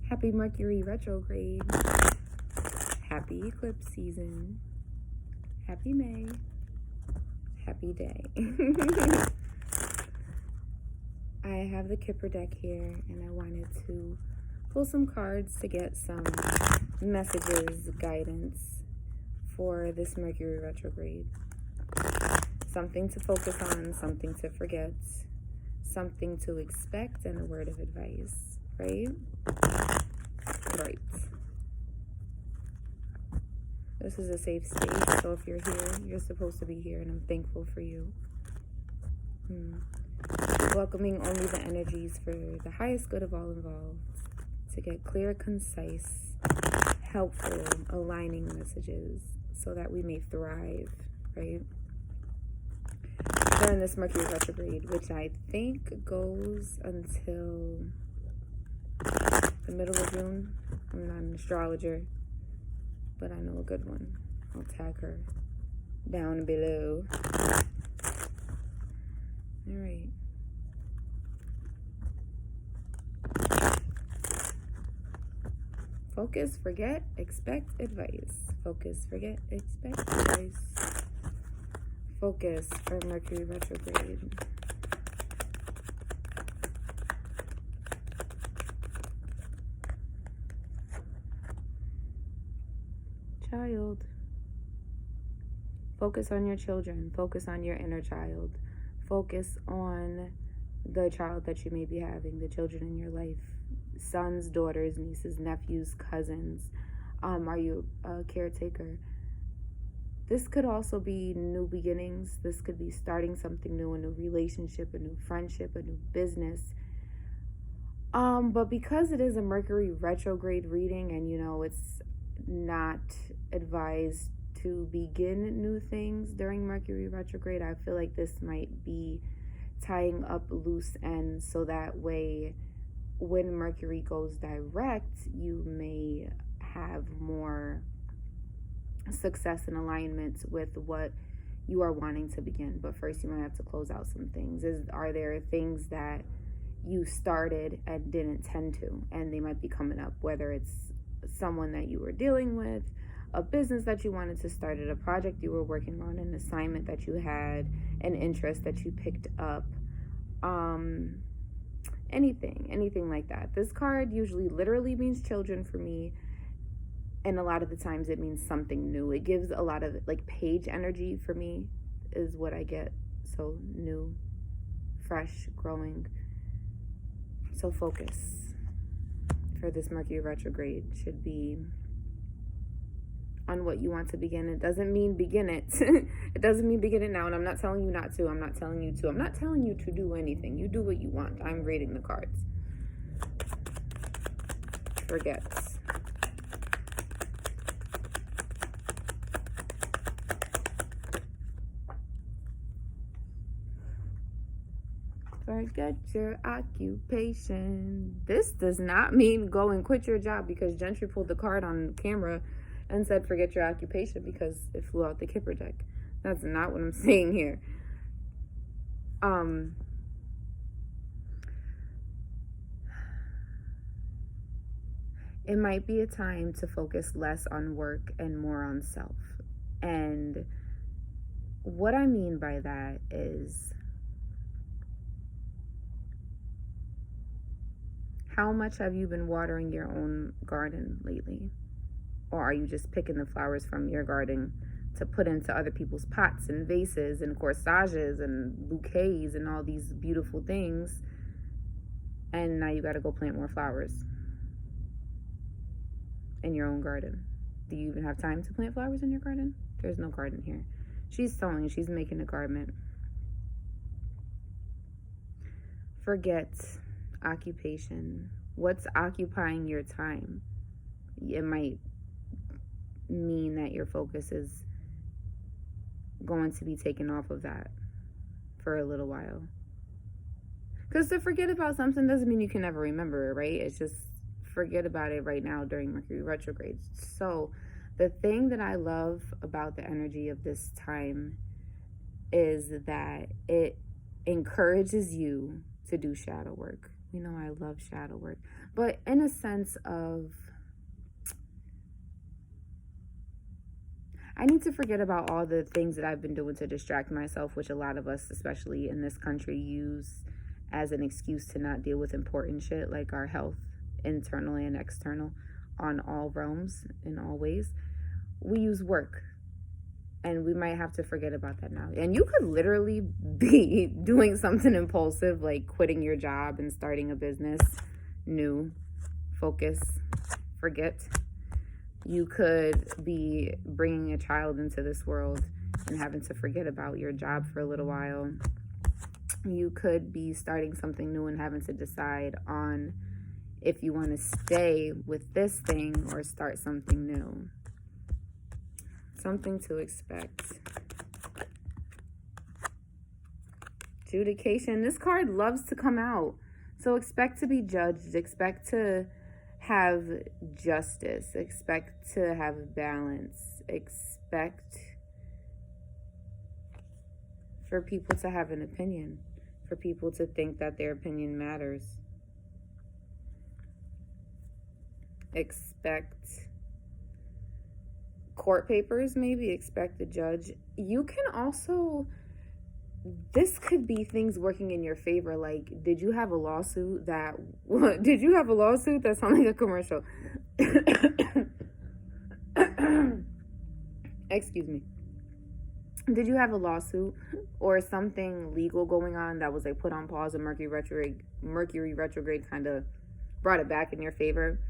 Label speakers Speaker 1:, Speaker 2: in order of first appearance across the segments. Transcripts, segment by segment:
Speaker 1: Happy Mercury Retrograde. Happy eclipse season. Happy May. Happy day. I have the Kipper deck here, and I wanted to pull some cards to get some messages, guidance for this Mercury Retrograde. Something to focus on, something to forget, something to expect, and a word of advice, right? Right. This is a safe space, so if you're here, you're supposed to be here, and I'm thankful for you. Welcoming only the energies for the highest good of all involved, to get clear, concise, helpful, aligning messages so that we may thrive, right? During this Mercury retrograde, which I think goes until the middle of June. I'm not an astrologer, but I know a good one. I'll tag her down below. All right. Focus, forget, expect advice. Focus, forget, expect advice. Focus for Mercury retrograde. Child. Focus on your children. Focus on your inner child. Focus on the child that you may be having, the children in your life. Sons, daughters, nieces, nephews, cousins. Are you a caretaker? This could also be new beginnings. This could be starting something new, a new relationship, a new friendship, a new business. But because it is a Mercury retrograde reading, and it's not advised to begin new things during Mercury retrograde, I feel like this might be tying up loose ends, so that way when Mercury goes direct, you may have more success and alignment with what you are wanting to begin. But first, you might have to close out some things. Are there things that you started and didn't tend to, and they might be coming up, whether it's someone that you were dealing with, a business that you wanted to start, a project you were working on, an assignment that you had, an interest that you picked up, anything like that. This card usually literally means children for me, and a lot of the times it means something new. It gives a lot of page energy for me is what I get. So new, fresh, growing. So focus for this Mercury retrograde should be on what you want to begin. It doesn't mean begin it. It doesn't mean begin it now. And I'm not telling you not to. I'm not telling you to. I'm not telling you to do anything. You do what you want. I'm reading the cards. Forget. Forget your occupation. This does not mean go and quit your job, because Gentry pulled the card on camera and said forget your occupation because it flew out the Kipper deck. That's not what I'm saying here. It might be a time to focus less on work and more on self. And what I mean by that is, how much have you been watering your own garden lately? Or are you just picking the flowers from your garden to put into other people's pots and vases and corsages and bouquets and all these beautiful things, and now you got to go plant more flowers in your own garden? Do you even have time to plant flowers in your garden? There's no garden here. She's sewing. She's making a garment. Forget occupation. What's occupying your time? It might mean that your focus is going to be taken off of that for a little while. Because to forget about something doesn't mean you can never remember it, right? It's just forget about it right now during Mercury retrograde. So the thing that I love about the energy of this time is that it encourages you to do shadow work. You know, I love shadow work. But in a sense of, I need to forget about all the things that I've been doing to distract myself, which a lot of us, especially in this country, use as an excuse to not deal with important shit like our health, internally and external, on all realms, in all ways. We use work. And we might have to forget about that now. And you could literally be doing something impulsive, like quitting your job and starting a business new. Focus. Forget. You could be bringing a child into this world and having to forget about your job for a little while. You could be starting something new and having to decide on if you want to stay with this thing or start something new. Something to expect. Adjudication. This card loves to come out. So expect to be judged. Expect to have justice. Expect to have balance. Expect for people to have an opinion. For people to think that their opinion matters. Expect court papers, maybe. Expect the judge. You can also, this could be things working in your favor. Like, did you have a lawsuit that sounds like a commercial? Excuse me. Did you have a lawsuit or something legal going on that was like put on pause, and Mercury retrograde kind of brought it back in your favor?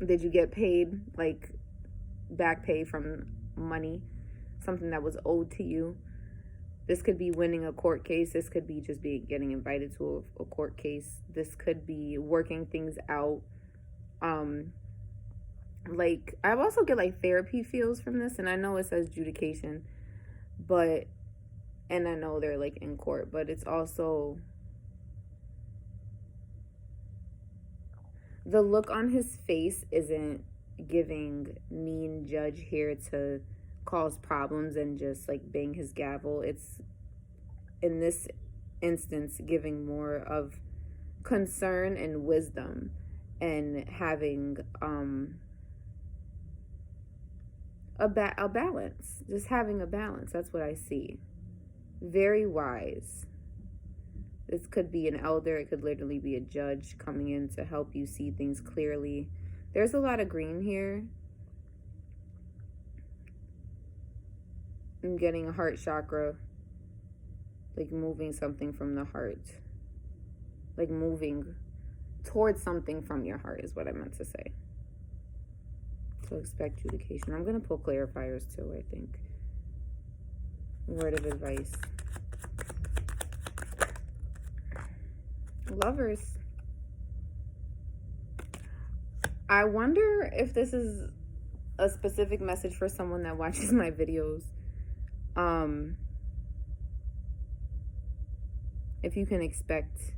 Speaker 1: Did you get paid, like back pay from money, something that was owed to you? This could be winning a court case. This could be just getting invited to a court case. This could be working things out. Like, I also get like therapy feels from this, and I know it says adjudication, and I know they're like in court, but it's also the look on his face isn't giving mean judge here to cause problems and just like bang his gavel. It's in this instance giving more of concern and wisdom and having a balance. Just having a balance. That's what I see. Very wise. This could be an elder. It could literally be a judge coming in to help you see things clearly. There's a lot of green here. I'm getting a heart chakra. Like moving something from the heart. Like moving towards something from your heart is what I meant to say. So expect adjudication. I'm going to pull clarifiers too, I think. Word of advice. Lovers. I wonder if this is a specific message for someone that watches my videos. If you can expect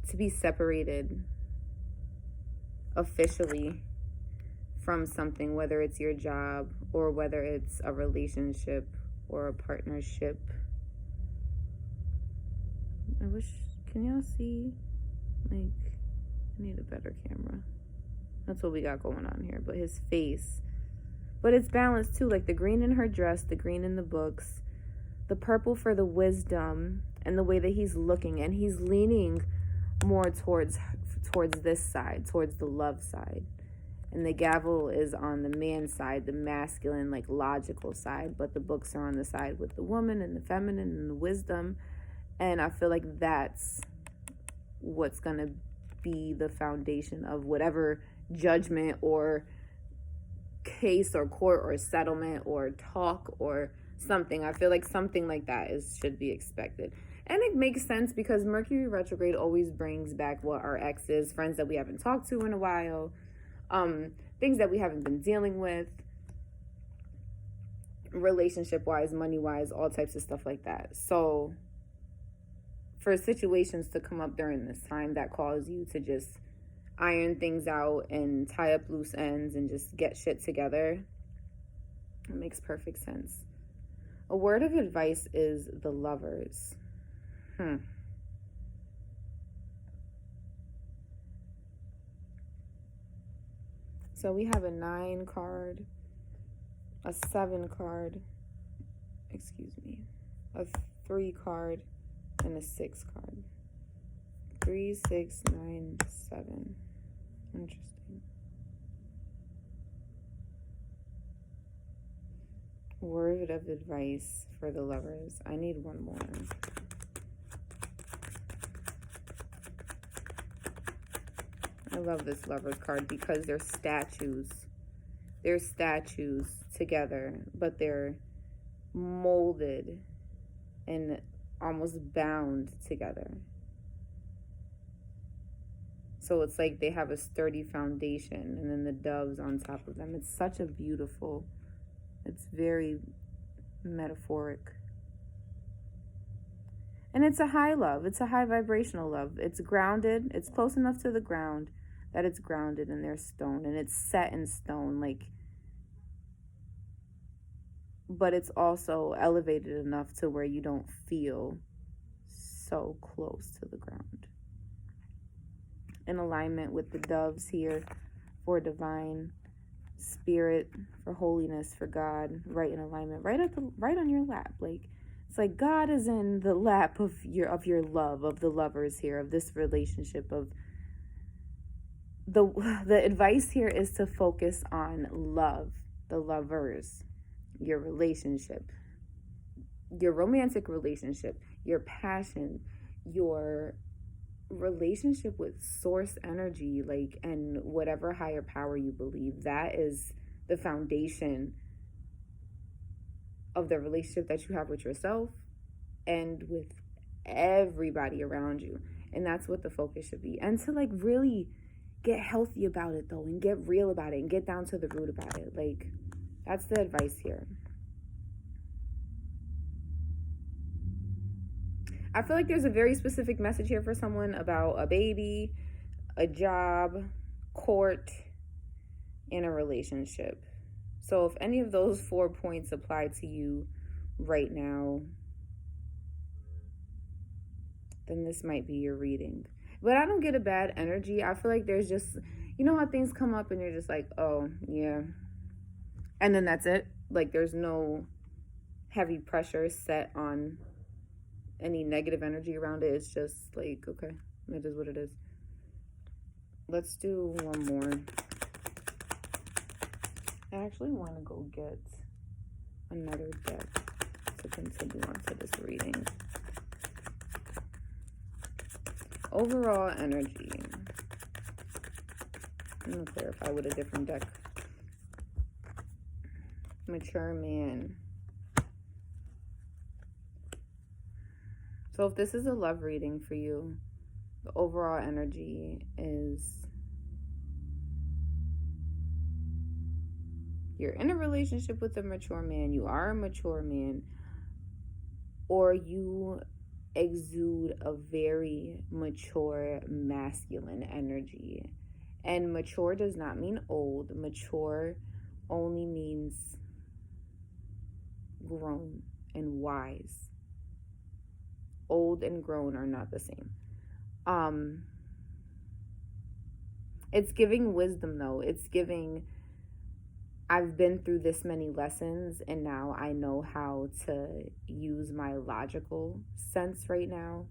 Speaker 1: to be separated officially from something, whether it's your job or whether it's a relationship or a partnership. I wish, can y'all see? Like, I need a better camera. That's what we got going on here. But his face. But it's balanced too. Like the green in her dress, the green in the books, the purple for the wisdom, and the way that he's looking. And he's leaning more towards this side, towards the love side. And the gavel is on the man side, the masculine, like logical side. But the books are on the side with the woman and the feminine and the wisdom. And I feel like that's what's going to be the foundation of whatever judgment or case or court or settlement or talk or something. I feel like something like that should be expected. And it makes sense because Mercury retrograde always brings back what our exes, friends that we haven't talked to in a while, things that we haven't been dealing with, relationship-wise, money-wise, all types of stuff like that. So for situations to come up during this time that cause you to just iron things out and tie up loose ends and just get shit together, it makes perfect sense. A word of advice is the Lovers. So we have a 9 card, a 7 card, a 3 card, and a 6 card. 3, 6, 9, 7. Interesting. Word of advice for the lovers. I need one more. I love this lovers card because they're statues. They're statues together, but they're molded and almost bound together. So it's like they have a sturdy foundation and then the doves on top of them. It's such a beautiful, it's very metaphoric. And it's a high love. It's a high vibrational love. It's grounded. It's close enough to the ground that it's grounded in their stone. And it's set in stone, like, but it's also elevated enough to where you don't feel so close to the ground. In alignment with the doves here for divine spirit, for holiness, for God, right in alignment, right on your lap. Like, it's like God is in the lap of your love, of the lovers here, of this relationship, of the advice here is to focus on love, the lovers, your relationship, your romantic relationship, your passion, your relationship with source energy, like, and whatever higher power you believe. That is the foundation of the relationship that you have with yourself and with everybody around you. And that's what the focus should be. And to, like, really get healthy about it, though, and get real about it and get down to the root about it. Like, that's the advice here. I feel like there's a very specific message here for someone about a baby, a job, court, and a relationship. So if any of those 4 points apply to you right now, then this might be your reading. But I don't get a bad energy. I feel like there's just, you know how things come up and you're just like, oh, yeah. And then that's it. Like, there's no heavy pressure set on any negative energy around it. It's just like, okay, it is what it is. Let's do one more. I actually want to go get another deck to continue on to this reading. Overall energy. I'm going to clarify with a different deck. Mature man. So if this is a love reading for you, the overall energy is you're in a relationship with a mature man, you are a mature man, or you exude a very mature masculine energy. And mature does not mean old. Mature only means grown and wise. Old and grown are not the same. It's giving wisdom, though. It's giving, I've been through this many lessons and now I know how to use my logical sense right now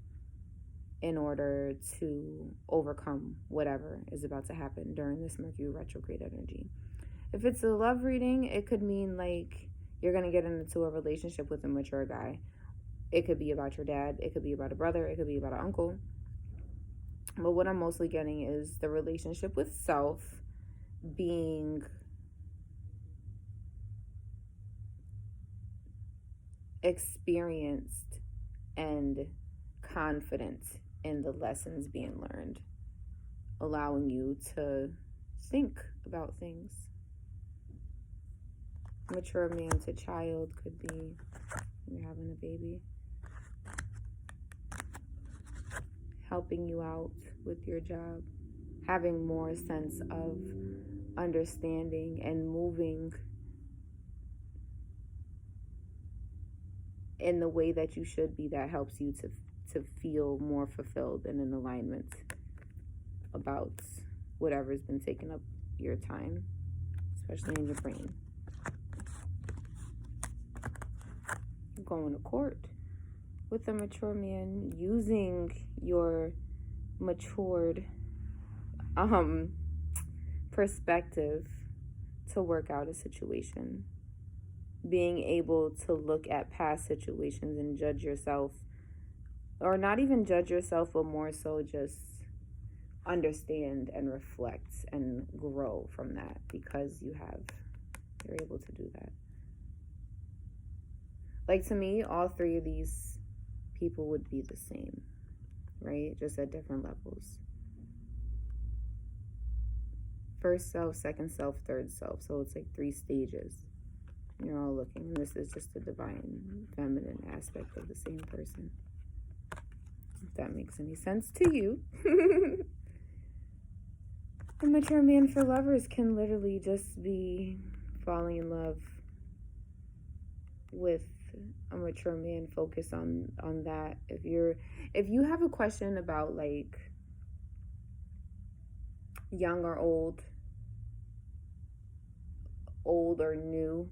Speaker 1: in order to overcome whatever is about to happen during this Mercury retrograde energy. If it's a love reading, it could mean like you're going to get into a relationship with a mature guy. It could be about your dad. It could be about a brother. It could be about an uncle. But what I'm mostly getting is the relationship with self being experienced and confident in the lessons being learned, allowing you to think about things. Mature man to child could be you're having a baby. Helping you out with your job, having more sense of understanding and moving in the way that you should be, that helps you to feel more fulfilled and in alignment about whatever's been taking up your time especially in your brain. Going to court with a mature man, using your matured perspective to work out a situation. Being able to look at past situations and judge yourself, or not even judge yourself, but more so just understand and reflect and grow from that, because you're able to do that. Like, to me, all three of these people would be the same, right? Just at different levels. First self, second self, third self. So it's like 3 stages. You're all looking, and this is just the divine feminine aspect of the same person. If that makes any sense to you. A mature man for lovers can literally just be falling in love with a mature man. Focus on that. If you have a question about like young or old or new,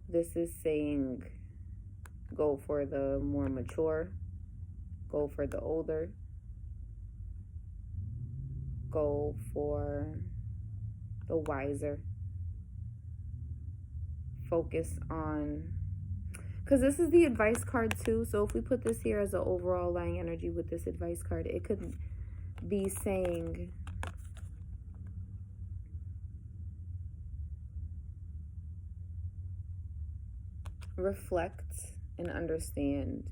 Speaker 1: this is saying go for the more mature, go for the older, go for the wiser. Focus on, because this is the advice card too, so if we put this here as an overall lying energy with this advice card, it could be saying reflect and understand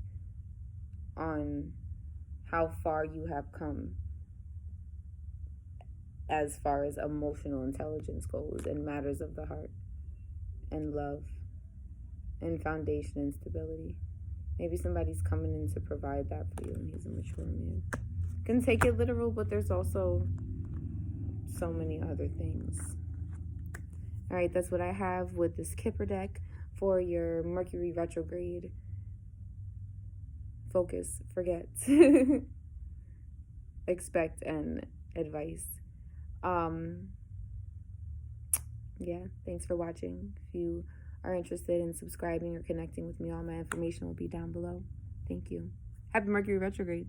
Speaker 1: on how far you have come as far as emotional intelligence goes and matters of the heart and love and foundation and stability. Maybe somebody's coming in to provide that for you, and he's a mature man. You can take it literal, but there's also so many other things. All right, that's what I have with this Kipper deck for your Mercury retrograde. Focus, forget, expect, and advice. Yeah, thanks for watching. If you are interested in subscribing or connecting with me, all my information will be down below. Thank you. Happy Mercury retrograde.